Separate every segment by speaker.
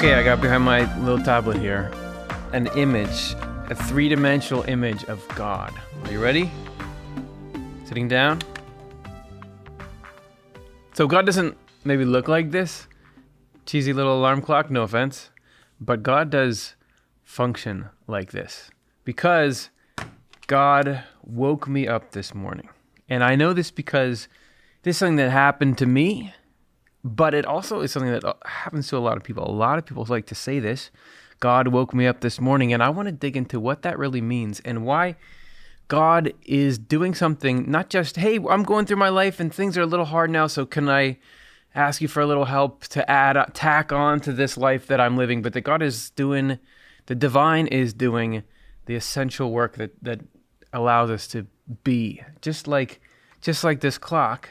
Speaker 1: Okay, I got behind my little tablet here an image, a three-dimensional image of God. Are you ready? Sitting down? So God doesn't maybe look like this cheesy little alarm clock, no offense, but God does function like this because God woke me up this morning. And I know this because this is something that happened to me, but it also is something that happens to a lot of people. A lot of people like to say this, God woke me up this morning, and I want to dig into what that really means and why God is doing something, not just, hey, I'm going through my life and things are a little hard now, so can I ask you for a little help to tack on to this life that I'm living, but that God is doing, the divine is doing the essential work that allows us to be, just like this clock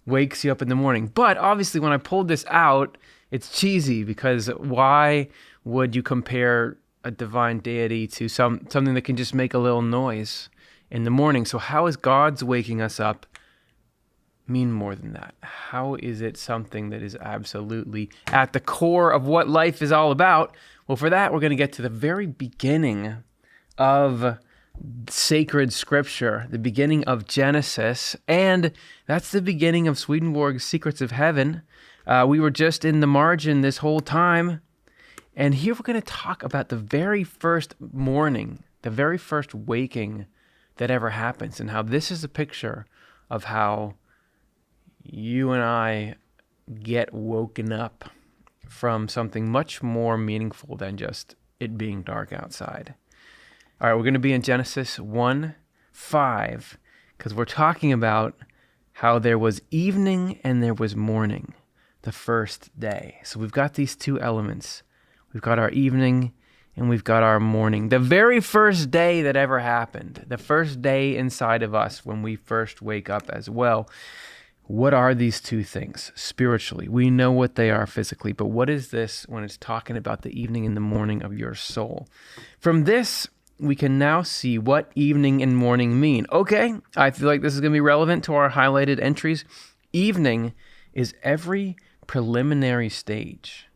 Speaker 1: wakes you up in the morning. But obviously when I pulled this out, it's cheesy because why would you compare a divine deity to something that can just make a little noise in the morning? So how is God's waking us up mean more than that? How is it something that is absolutely at the core of what life is all about? Well, for that, we're going to get to the very beginning of sacred scripture, the beginning of Genesis, and that's the beginning of Swedenborg's Secrets of Heaven. We were just in the margin this whole time, and here we're going to talk about the very first morning, the very first waking that ever happens, and how this is a picture of how you and I get woken up from something much more meaningful than just it being dark outside. All right, we're going to be in Genesis 1:5 because we're talking about how there was evening and there was morning, the first day. So we've got these two elements. We've got our evening and we've got our morning. The very first day that ever happened, the first day inside of us when we first wake up as well. What are these two things spiritually? We know what they are physically, but what is this when it's talking about the evening and the morning of your soul? From this, we can now see what evening and morning mean. Okay, I feel like this is going to be relevant to our highlighted entries. Evening is every preliminary stage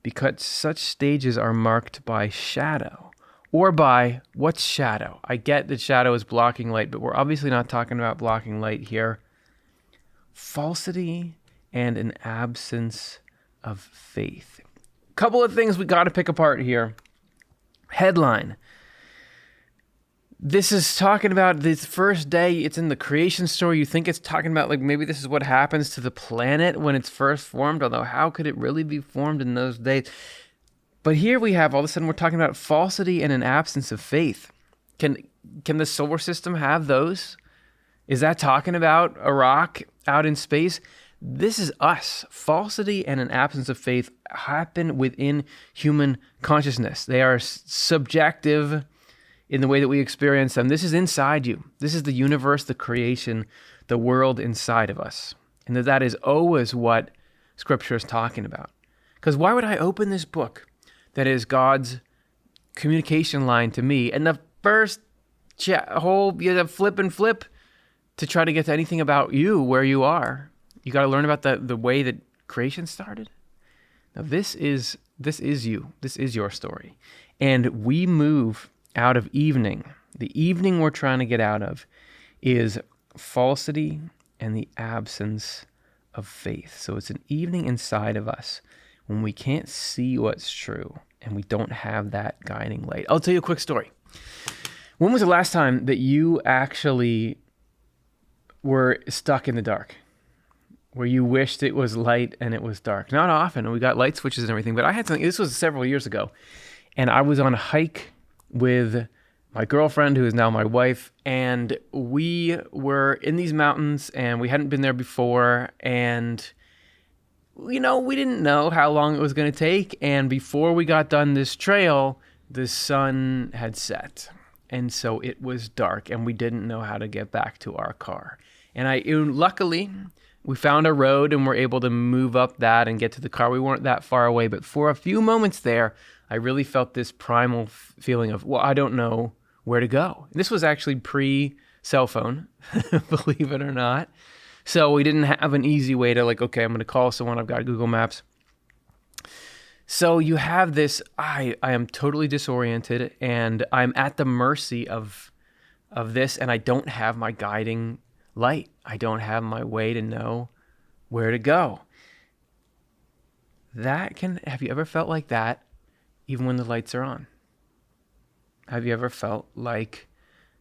Speaker 1: because such stages are marked by shadow or by what's shadow. I get that shadow is blocking light, but we're obviously not talking about blocking light here. Falsity and an absence of faith. Couple of things we got to pick apart here. Headline. This is talking about this first day. It's in the creation story. You think it's talking about like maybe this is what happens to the planet when it's first formed, although how could it really be formed in those days? But here we have all of a sudden we're talking about falsity and an absence of faith. Can the solar system have those? Is that talking about a rock out in space? This is us. Falsity and an absence of faith happen within human consciousness. They are subjective in the way that we experience them. This is inside you. This is the universe, the creation, the world inside of us. And that is always what Scripture is talking about. Because why would I open this book that is God's communication line to me, and the first flip to try to get to anything about you, where you are? You got to learn about the way that creation started. Now this is you. This is your story. And we move out of evening. The evening we're trying to get out of is falsity and the absence of faith. So it's an evening inside of us when we can't see what's true and we don't have that guiding light. I'll tell you a quick story. When was the last time that you actually were stuck in the dark, where you wished it was light and it was dark? Not often. We got light switches and everything, but I had something, this was several years ago, and I was on a hike with my girlfriend, who is now my wife, and we were in these mountains, and we hadn't been there before, and we didn't know how long it was going to take, and before we got done this trail, the sun had set, and so it was dark, and we didn't know how to get back to our car. And luckily, we found a road and were able to move up that and get to the car. We weren't that far away, but for a few moments there, I really felt this primal feeling of, well, I don't know where to go. This was actually pre-cell phone, believe it or not. So we didn't have an easy way to okay, I'm going to call someone. I've got Google Maps. So you have this, I am totally disoriented and I'm at the mercy of this, and I don't have my guiding light. I don't have my way to know where to go. Have you ever felt like that even when the lights are on? Have you ever felt like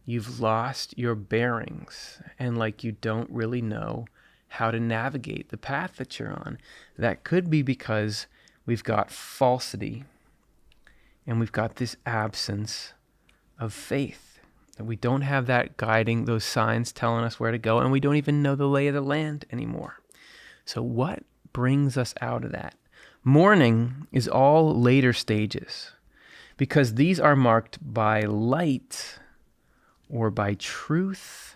Speaker 1: you've lost your bearings and like you don't really know how to navigate the path that you're on? That could be because we've got falsity and we've got this absence of faith. That we don't have that guiding, those signs telling us where to go, and we don't even know the lay of the land anymore. So what brings us out of that? Mourning is all later stages because these are marked by light or by truth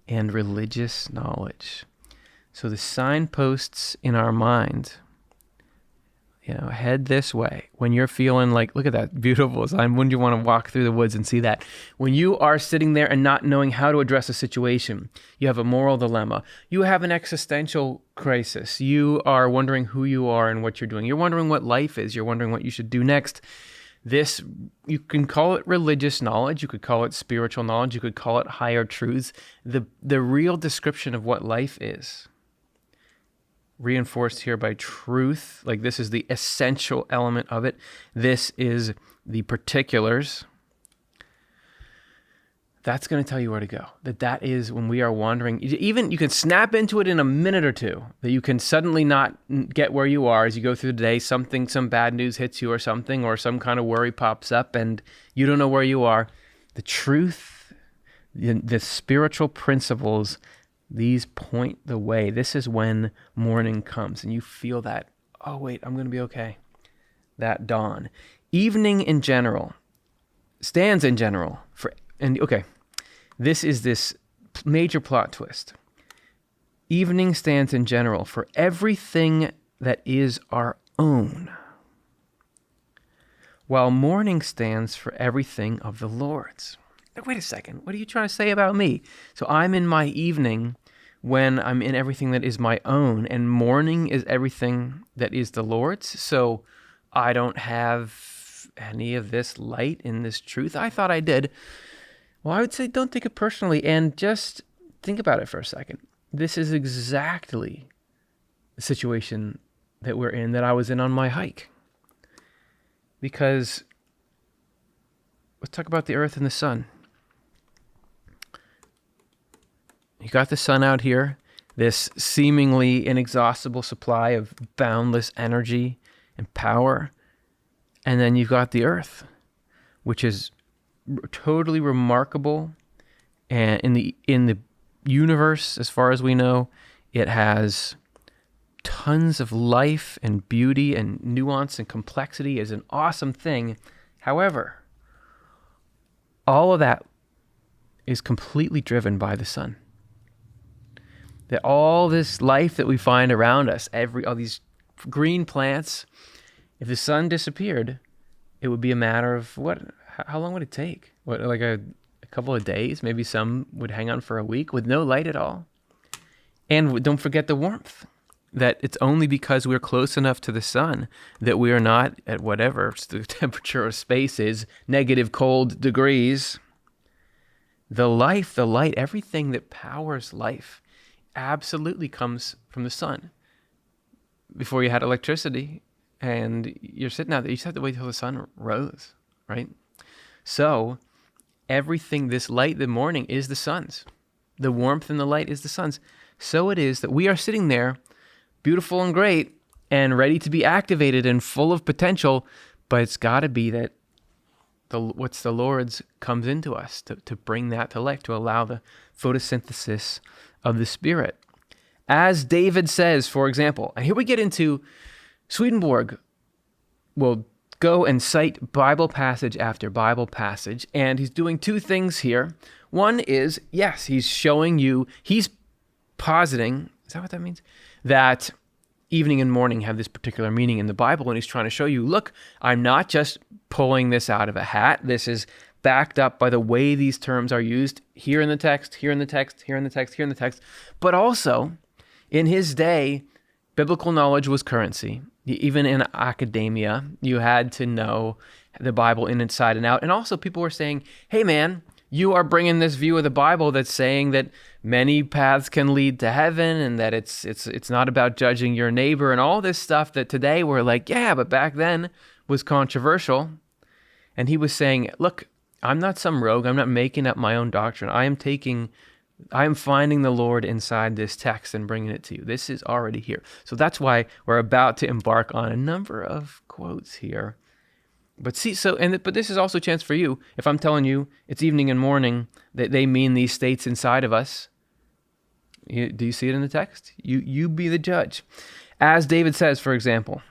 Speaker 1: and religious knowledge. So the signposts in our mind, head this way. When you're feeling like, look at that beautiful sign. Wouldn't you want to walk through the woods and see that? When you are sitting there and not knowing how to address a situation, you have a moral dilemma. You have an existential crisis. You are wondering who you are and what you're doing. You're wondering what life is. You're wondering what you should do next. This, you can call it religious knowledge. You could call it spiritual knowledge. You could call it higher truths. The real description of what life is, reinforced here by truth, like this is the essential element of it. This is the particulars. That's going to tell you where to go. That is when we are wandering. Even you can snap into it in a minute or two, that you can suddenly not get where you are as you go through the day. Some bad news hits you or something, or some kind of worry pops up and you don't know where you are. The truth, the spiritual principles, these point the way. This is when morning comes and you feel that, oh wait, I'm going to be okay. That dawn. Evening in general stands in general for, this is this major plot twist. Evening stands in general for everything that is our own, while morning stands for everything of the Lord's. Wait a second, what are you trying to say about me? So I'm in my evening when I'm in everything that is my own, and morning is everything that is the Lord's. So I don't have any of this light in this truth. I thought I did. Well, I would say don't take it personally and just think about it for a second. This is exactly the situation that we're in, that I was in on my hike. Because let's talk about the earth and the sun. You got the sun out here, this seemingly inexhaustible supply of boundless energy and power. And then you've got the earth, which is totally remarkable. And in the universe, as far as we know, it has tons of life and beauty and nuance and complexity. Is an awesome thing. However, all of that is completely driven by the sun. That all this life that we find around us, all these green plants, if the sun disappeared, it would be a matter of how long would it take? Like a couple of days? Maybe some would hang on for a week with no light at all. And don't forget the warmth. That it's only because we're close enough to the sun that we are not at whatever the temperature of space is, negative cold degrees. The light, everything that powers life absolutely comes from the sun. Before you had electricity and you're sitting out there, you just have to wait till the sun rose, right? So everything, this light, the morning is the sun's. The warmth and the light is the sun's. So it is that we are sitting there, beautiful and great, and ready to be activated and full of potential, but it's got to be that what's the Lord's comes into us to bring that to life, to allow the photosynthesis of the Spirit. As David says, for example, and here we get into Swedenborg will go and cite Bible passage after Bible passage, and he's doing two things here. One is, yes, he's showing you, he's positing, is that what that means? That evening and morning have this particular meaning in the Bible, and he's trying to show you, look, I'm not just pulling this out of a hat. This is backed up by the way these terms are used here in the text, here in the text, here in the text, here in the text, but also in his day, Biblical knowledge was currency. Even in academia, you had to know the Bible inside and out. And also people were saying, hey man, you are bringing this view of the Bible that's saying that many paths can lead to heaven and that it's not about judging your neighbor and all this stuff that today we're like, yeah, but back then was controversial. And he was saying, look, I'm not some rogue. I'm not making up my own doctrine. I am finding the Lord inside this text and bringing it to you. This is already here. So that's why we're about to embark on a number of quotes here. But but this is also a chance for you. If I'm telling you it's evening and morning, that they mean these states inside of us. Do you see it in the text? You be the judge. As David says, for example,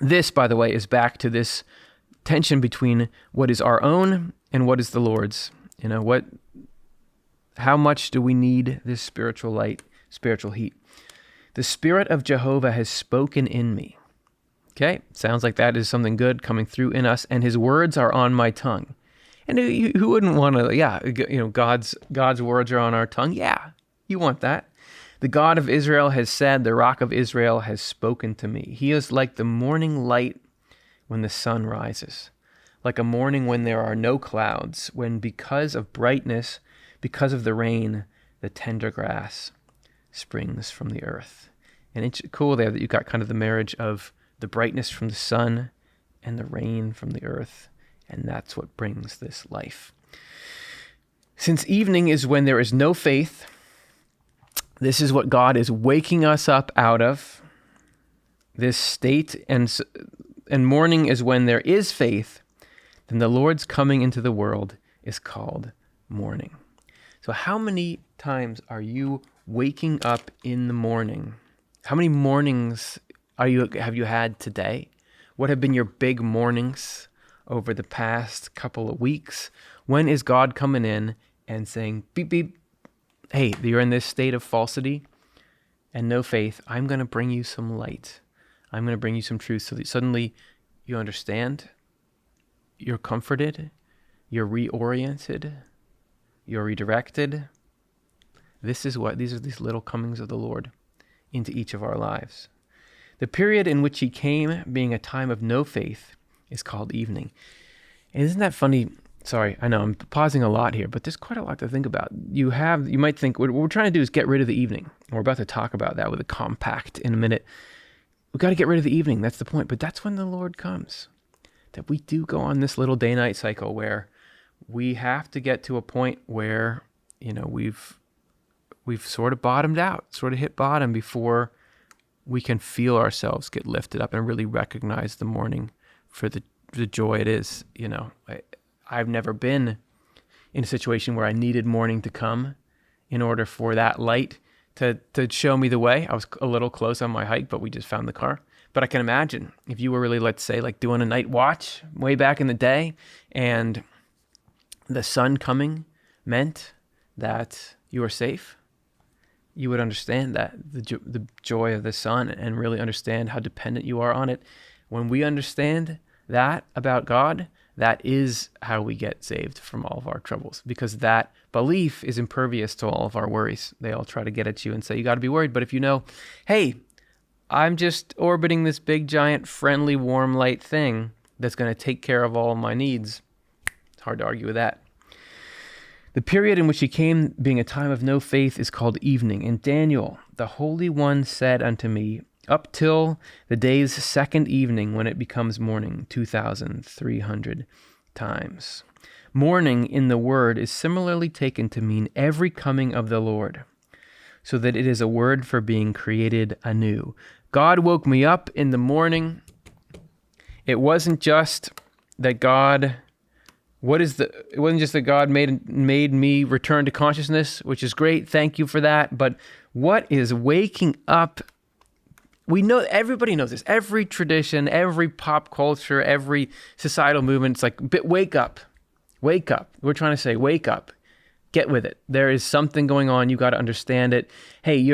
Speaker 1: this, by the way, is back to this tension between what is our own and what is the Lord's. How much do we need this spiritual light, spiritual heat? The Spirit of Jehovah has spoken in me. Okay, sounds like that is something good coming through in us, and his words are on my tongue. And who wouldn't want to, God's words are on our tongue. Yeah, you want that. The God of Israel has said, the Rock of Israel has spoken to me. He is like the morning light when the sun rises, like a morning when there are no clouds, when because of brightness, because of the rain, the tender grass springs from the earth. And it's cool there that you got kind of the marriage of the brightness from the sun and the rain from the earth. And that's what brings this life. Since evening is when there is no faith, this is what God is waking us up out of, this state, and morning is when there is faith, then the Lord's coming into the world is called morning. So how many times are you waking up in the morning? How many mornings have you had today? What have been your big mornings over the past couple of weeks? When is God coming in and saying, beep, beep, hey, you're in this state of falsity and no faith. I'm going to bring you some light. I'm going to bring you some truth so that suddenly you understand, you're comforted, you're reoriented, you're redirected. These are these little comings of the Lord into each of our lives. The period in which he came, being a time of no faith, is called evening. And isn't that funny? Sorry, I know I'm pausing a lot here, but there's quite a lot to think about. You might think what we're trying to do is get rid of the evening. We're about to talk about that with a compact in a minute. We've got to get rid of the evening. That's the point. But that's when the Lord comes. That we do go on this little day-night cycle where we have to get to a point where, we've sort of bottomed out, sort of hit bottom before we can feel ourselves get lifted up and really recognize the morning for the joy it is. I've never been in a situation where I needed morning to come in order for that light to show me the way. I was a little close on my hike, but we just found the car. But I can imagine if you were really, let's say, like doing a night watch way back in the day, and the sun coming meant that you were safe, you would understand that, the joy of the sun, and really understand how dependent you are on it. When we understand that about God, that is how we get saved from all of our troubles, because that belief is impervious to all of our worries. They all try to get at you and say, you got to be worried. But if you know, hey, I'm just orbiting this big, giant, friendly, warm light thing that's going to take care of all of my needs, it's hard to argue with that. The period in which he came, being a time of no faith, is called evening. And Daniel, the Holy One, said unto me, up till the day's second evening, when it becomes morning, 2,300 times. Morning in the word is similarly taken to mean every coming of the Lord, so that it is a word for being created anew. God woke me up in the morning. It wasn't just that God... It wasn't just that God made me return to consciousness, which is great. Thank you for that. But what is waking up? We know, everybody knows this. Every tradition, every pop culture, every societal movement, it's like, wake up. Wake up. We're trying to say, wake up. Get with it. There is something going on. You got to understand it. Hey,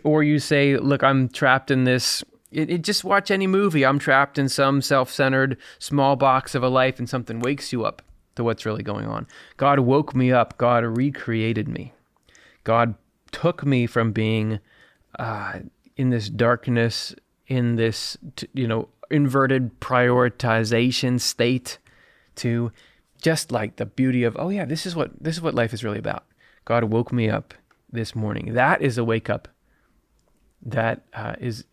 Speaker 1: or you say, look, I'm trapped in this. Just watch any movie. I'm trapped in some self-centered small box of a life, and something wakes you up to what's really going on. God woke me up. God recreated me. God took me from being, in this darkness, in this, inverted prioritization state, to just like the beauty of, oh yeah, this is what life is really about. God woke me up this morning. That is a wake up that is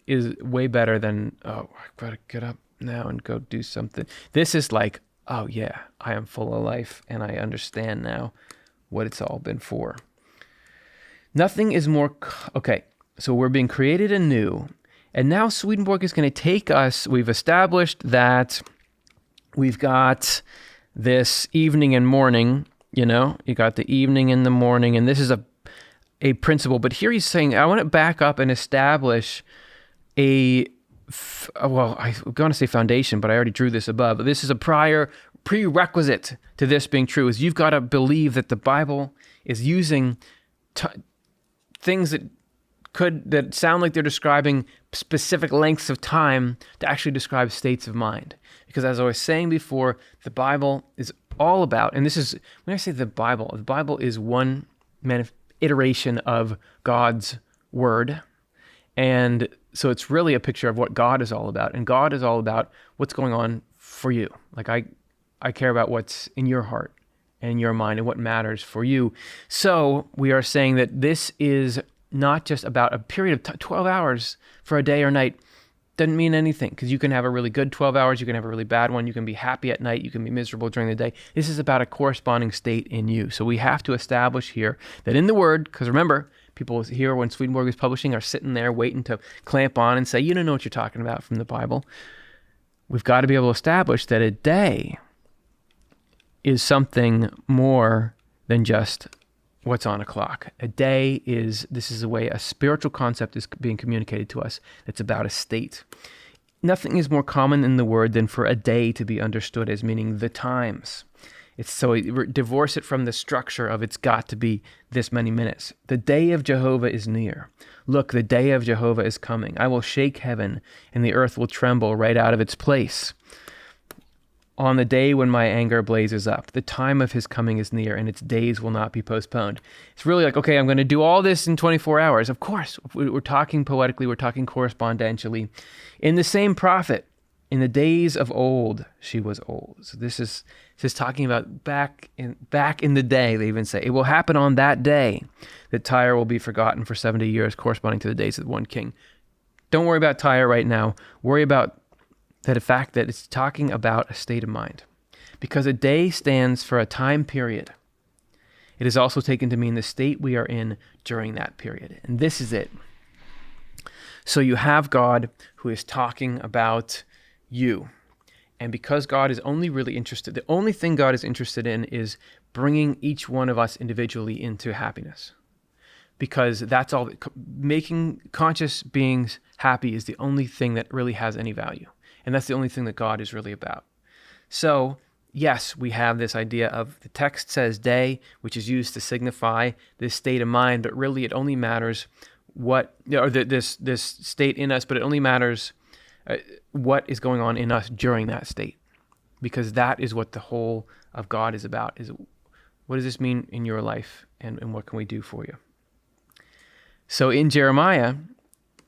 Speaker 1: way better than, oh, I've got to get up now and go do something. This is like, oh yeah, I am full of life and I understand now what it's all been for. Nothing is more, okay, so we're being created anew. And now Swedenborg is going to take us, we've established that we've got this evening and morning, you got the evening and the morning, and this is a principle. But here he's saying, I want to back up and establish I'm going to say foundation, but I already drew this above. This is a prior prerequisite to this being true, is you've got to believe that the Bible is using things that sound like they're describing specific lengths of time to actually describe states of mind. Because as I was saying before, the Bible is all about, and this is, when I say the Bible is one iteration of God's word. And so it's really a picture of what God is all about. And God is all about what's going on for you. Like I care about what's in your heart and in your mind and what matters for you. So we are saying that this is not just about a period of 12 hours for a day or night. Doesn't mean anything, because you can have a really good 12 hours, you can have a really bad one, you can be happy at night, you can be miserable during the day. This is about a corresponding state in you. So we have to establish here that in the Word, because remember, people here when Swedenborg is publishing are sitting there waiting to clamp on and say, you don't know what you're talking about from the Bible. We've got to be able to establish that a day is something more than just what's on a clock. A day this is a way a spiritual concept is being communicated to us. It's about a state. Nothing is more common in the word than for a day to be understood as meaning the times. It's so divorce it from the structure of it's got to be this many minutes. The day of Jehovah is near. Look, the day of Jehovah is coming. I will shake heaven and the earth will tremble right out of its place. On the day when my anger blazes up, the time of his coming is near, and its days will not be postponed. It's really like, okay, I'm going to do all this in 24 hours. Of course, we're talking poetically, we're talking correspondentially. In the same prophet, in the days of old, she was old. So this is talking about back in the day, they even say. It will happen on that day that Tyre will be forgotten for 70 years, corresponding to the days of one king. Don't worry about Tyre right now. Worry about the fact that it's talking about a state of mind. Because a day stands for a time period. It is also taken to mean the state we are in during that period. And this is it. So you have God who is talking about you. And because God is only really interested, the only thing God is interested in is bringing each one of us individually into happiness. Because that's all, making conscious beings happy is the only thing that really has any value. And that's the only thing that God is really about. So, yes, we have this idea of the text says day, which is used to signify this state of mind, but really it only matters this state in us, but it only matters what is going on in us during that state. Because that is what the whole of God is about. Is what does this mean in your life, and what can we do for you? So in Jeremiah,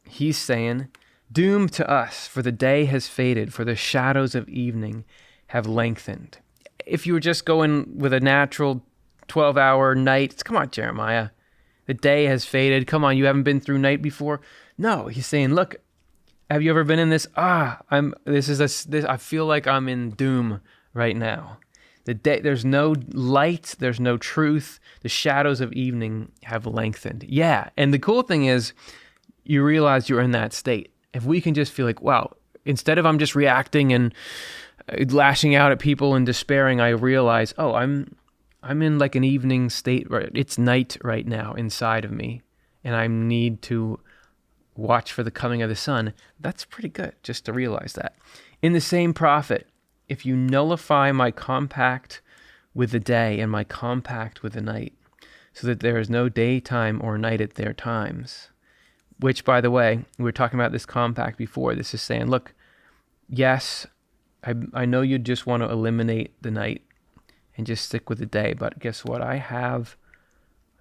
Speaker 1: he's saying, doom to us, for the day has faded, for the shadows of evening have lengthened. If you were just going with a natural 12-hour night, come on, Jeremiah, the day has faded. Come on, you haven't been through night before? No, he's saying, look, have you ever been in this? I feel like I'm in doom right now. The day, there's no light, there's no truth. The shadows of evening have lengthened. Yeah, and the cool thing is, you realize you're in that state. If we can just feel like, wow, instead of I'm just reacting and lashing out at people and despairing, I realize, oh, I'm in like an evening state. It's night right now inside of me, and I need to watch for the coming of the sun. That's pretty good, just to realize that. In the same prophet, if you nullify my compact with the day and my compact with the night, so that there is no daytime or night at their times. Which, by the way, we were talking about this compact before. This is saying, look, yes, I know you just want to eliminate the night and just stick with the day, but guess what? I have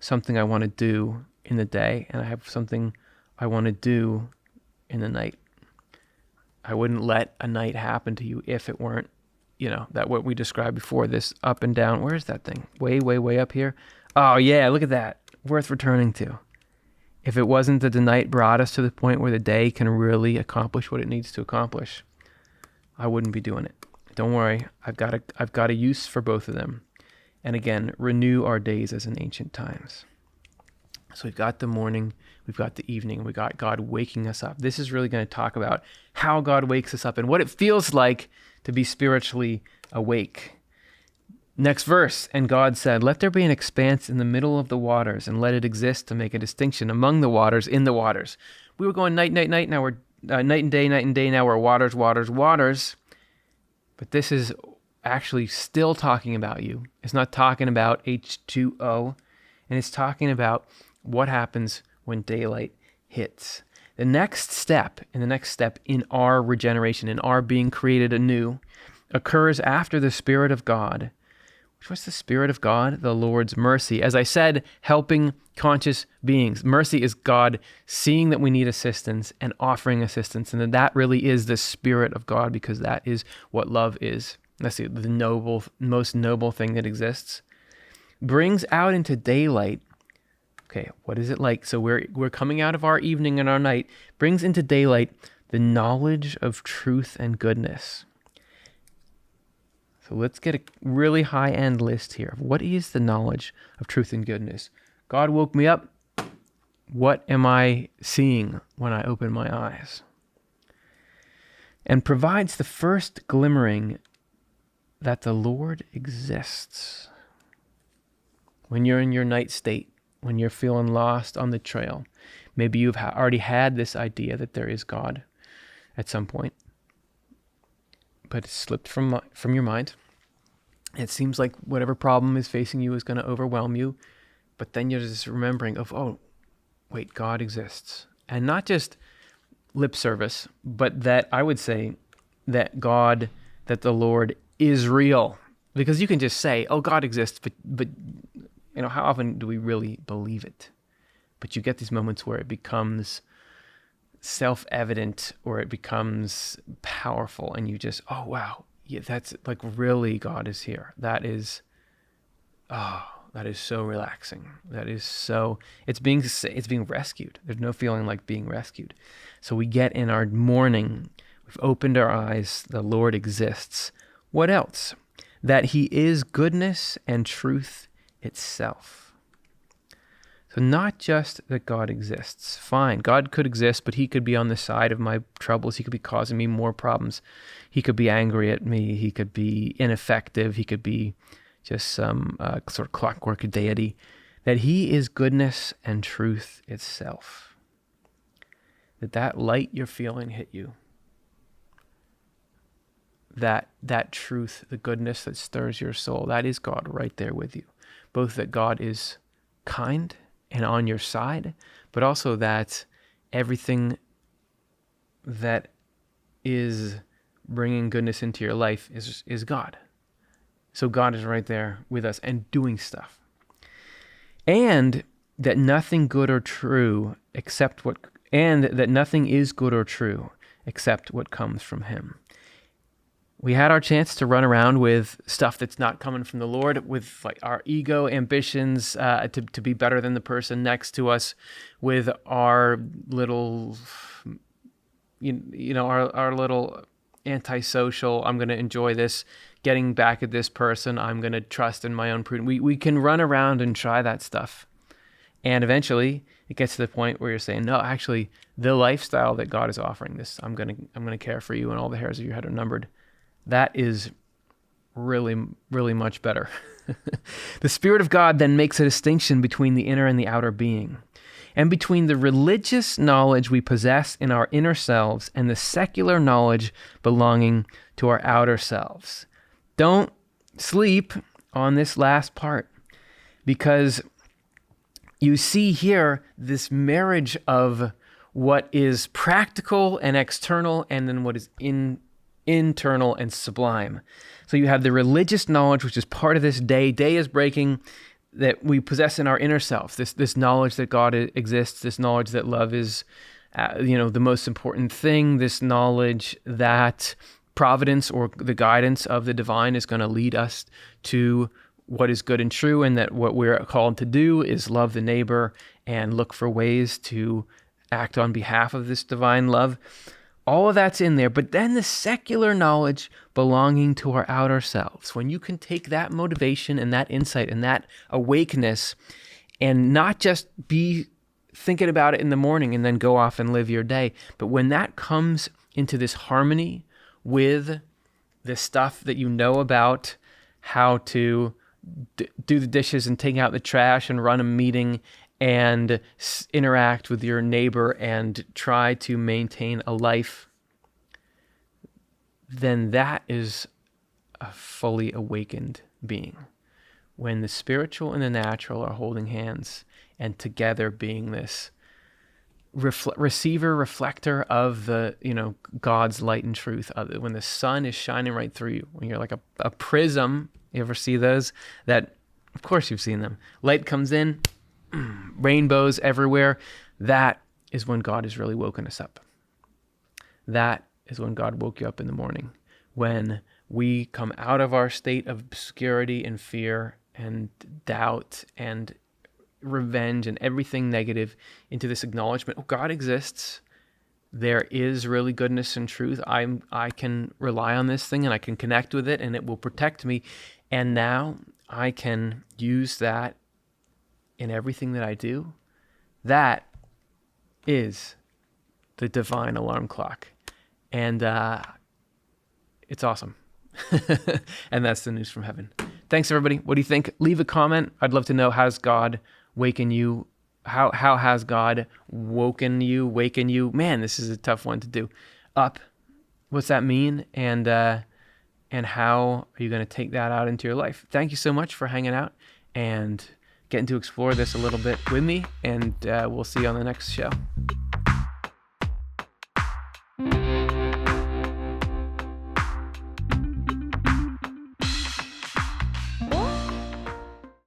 Speaker 1: something I want to do in the day, and I have something I want to do in the night. I wouldn't let a night happen to you if it weren't, that what we described before, this up and down. Where's that thing? Way, way, way up here. Oh yeah, look at that. Worth returning to. If it wasn't that the night brought us to the point where the day can really accomplish what it needs to accomplish, I wouldn't be doing it. Don't worry, I've got a use for both of them. And again, renew our days as in ancient times. So we've got the morning, we've got the evening, we got God waking us up. This is really going to talk about how God wakes us up and what it feels like to be spiritually awake. Next verse, and God said, "Let there be an expanse in the middle of the waters, and let it exist to make a distinction among the waters in the waters." We were going night, night, night. Now we're night and day. Now we're waters, waters, waters. But this is actually still talking about you. It's not talking about H2O, and it's talking about what happens when daylight hits. The next step in our regeneration, in our being created anew, occurs after the Spirit of God. What's the Spirit of God? The Lord's mercy. As I said, helping conscious beings. Mercy is God seeing that we need assistance and offering assistance. And that really is the Spirit of God, because that is what love is. That's the most noble thing that exists. Brings out into daylight. Okay, what is it like? So we're coming out of our evening and our night. Brings into daylight the knowledge of truth and goodness. So let's get a really high-end list here. What is the knowledge of truth and goodness? God woke me up. What am I seeing when I open my eyes? And provides the first glimmering that the Lord exists. When you're in your night state, when you're feeling lost on the trail, maybe you've already had this idea that there is God at some point, but it slipped from your mind. It seems like whatever problem is facing you is going to overwhelm you, but then you're just remembering of, oh, wait, God exists. And not just lip service, but that I would say that the Lord is real. Because you can just say, oh, God exists, but how often do we really believe it? But you get these moments where it becomes self-evident, or it becomes powerful, and you just, oh wow, yeah, that's like, really, God is here. That is so relaxing. It's being rescued. There's no feeling like being rescued. So we get in our morning, we've opened our eyes, the Lord exists. What else? That he is goodness and truth itself. So not just that God exists. Fine, God could exist, but he could be on the side of my troubles. He could be causing me more problems. He could be angry at me. He could be ineffective. He could be just some sort of clockwork deity. That he is goodness and truth itself. That light you're feeling hit you. That truth, the goodness that stirs your soul, that is God right there with you. Both that God is kind and on your side, but also that everything that is bringing goodness into your life is God. So God is right there with us and doing stuff. And that nothing good or true that nothing is good or true except what comes from him. We had our chance to run around with stuff that's not coming from the Lord, with like our ego ambitions to be better than the person next to us, with our little, our little antisocial, I'm going to enjoy this, getting back at this person, I'm going to trust in my own prudence. We can run around and try that stuff. And eventually it gets to the point where you're saying, no, actually, the lifestyle that God is offering, this, I'm going to care for you and all the hairs of your head are numbered. That is really, really much better. The Spirit of God then makes a distinction between the inner and the outer being, and between the religious knowledge we possess in our inner selves and the secular knowledge belonging to our outer selves. Don't sleep on this last part, because you see here this marriage of what is practical and external, and then what is internal and sublime. So you have the religious knowledge, which is part of this day. Day is breaking, that we possess in our inner self. This knowledge that God exists, this knowledge that love is the most important thing, this knowledge that providence or the guidance of the divine is going to lead us to what is good and true, and that what we're called to do is love the neighbor and look for ways to act on behalf of this divine love. All of that's in there. But then the secular knowledge belonging to our outer selves, when you can take that motivation and that insight and that awakeness and not just be thinking about it in the morning and then go off and live your day, but when that comes into this harmony with the stuff that you know about how to do the dishes and take out the trash and run a meeting and interact with your neighbor and try to maintain a life, then that is a fully awakened being. When the spiritual and the natural are holding hands and together being this receiver, reflector of the, God's light and truth. When the sun is shining right through you, when you're like a prism. You ever see those? That, of course you've seen them. Light comes in, rainbows everywhere. That is when God has really woken us up. That is when God woke you up in the morning. When we come out of our state of obscurity and fear and doubt and revenge and everything negative into this acknowledgement, oh, God exists. There is really goodness and truth. I can rely on this thing and I can connect with it and it will protect me. And now I can use that in everything that I do. That is the divine alarm clock. And it's awesome. And that's the news from heaven. Thanks, everybody. What do you think? Leave a comment. I'd love to know, has God waken you? How has God waken you? Man, this is a tough one to do. Up. What's that mean? And how are you going to take that out into your life? Thank you so much for hanging out and getting to explore this a little bit with me. And we'll see you on the next show.